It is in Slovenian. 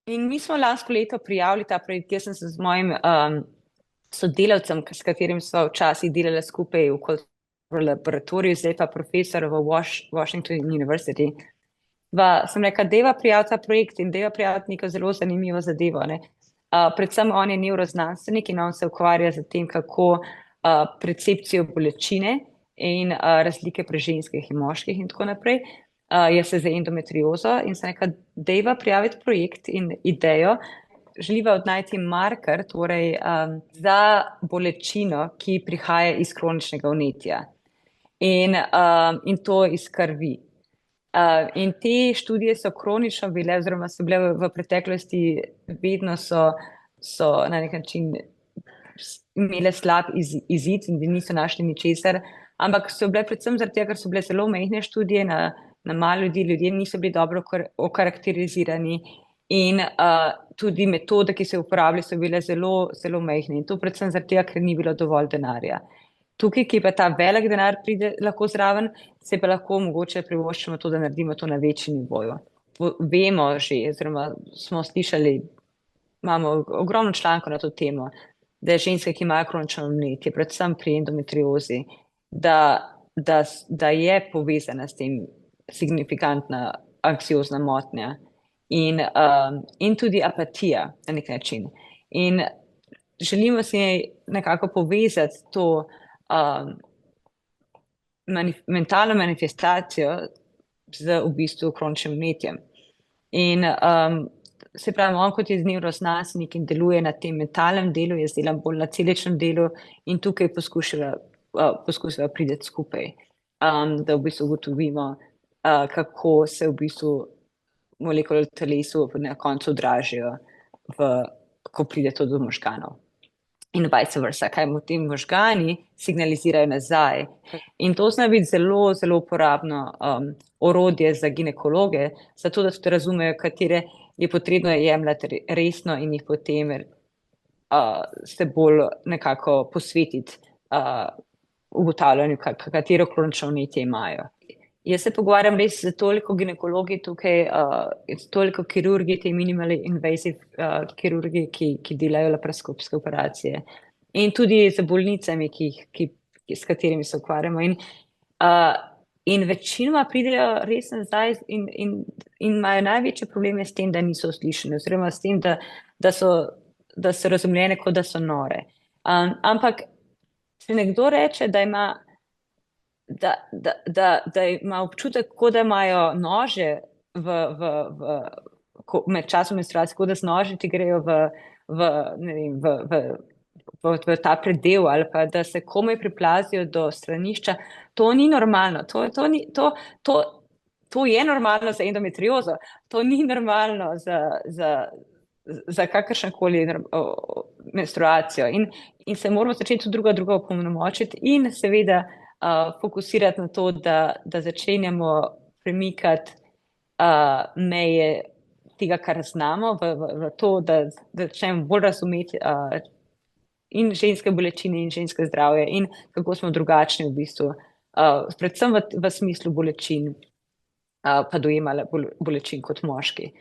In mi smo lansko leto prijavili ta projekt. Jaz sem se z mojim sodelavcem, s katerim smo včasih delali skupaj v laboratoriju, zdaj pa profesor v Washington University. Sem rekla, deva prijaviti ta projekt in deva prijaviti neko zelo zanimivo zadevo. Ne? Predvsem on je nevroznanstvenik in on se ukvarja z tem, kako percepcijo bolečine in razlike pri ženskih in moških in tako naprej. Jaz se za endometriozo in sem rekla, deva prijaviti projekt in idejo. Želiva odnajti marker, torej za bolečino, ki prihaja iz kroničnega vnetja in to iz krvi. In te študije so kronično bile, oziroma so bile v preteklosti, vedno so na nek način imele slab izid in da niso našli ničesar, ampak so bile predvsem zaradi tega, ker so bile zelo majhne študije na malo ljudi, ljudje niso bili dobro okarakterizirani in tudi metode, ki se uporabljajo, so bile zelo, zelo majhne in to predvsem zaradi tega, ker ni bilo dovolj denarja. Tukaj, ki pa ta velik denar pride lahko zraven, se pa lahko mogoče privoščimo to, da naredimo to na večji nivoju. Vemo že, oziroma smo slišali, imamo ogromno člankov na to temo, da ženske, ki imajo kronično vnetje, predvsem pri endometriozi, da je povezana s tem signifikantna anksiozna motnja in tudi apatija na nek način. In želimo si nekako povezati to mentalno manifestacijo z v bistvu kroničnim vnetjem. In se pravi, on kot je nevroznanstvenik in deluje na tem mentalnem delu, jaz delam bolj na celičnem delu in tukaj poskušava priti skupaj, da v bistvu ugotovimo, kako se v bistvu molekule v telesu na koncu odražajo, ko pride to do možganov. In vice versa, kaj mu ti možgani signalizirajo nazaj. In to zna biti zelo, zelo uporabno orodje za ginekologe, zato da tudi razumejo, katere je potrebno jemljati resno in jih potem se bolj nekako posvetiti ugotavljanju, katero kronično vnetje imajo. Jaz se pogovarjam res z toliko ginekologi tukaj, toliko kirurgi, te minimally invasive kirurgi, ki delajo laparoskopske operacije. In tudi z bolnicami, s katerimi se ukvarjamo. In večinoma pridejo res nazaj in imajo največje probleme s tem, da niso uslišani, oziroma s tem, da so razumljene, kot da so nore. Ampak, če nekdo reče, da ima občutek, kot da imajo nože med časom menstruacije, kot da z noži ti grejo v ta predel ali pa da se komaj priplazijo do stranišča, to ni normalno. To je normalno za endometriozo, to ni normalno za kakršnokoli menstruacijo. In se moramo začeti druga opolnomočiti in seveda fokusirati na to, da začenjamo premikati meje tega, kar znamo, v to, da začnemo bolj razumeti in ženske bolečine in ženske zdravje in kako smo drugačni v bistvu, predvsem v smislu bolečin, pa dojemala bolečin kot moški.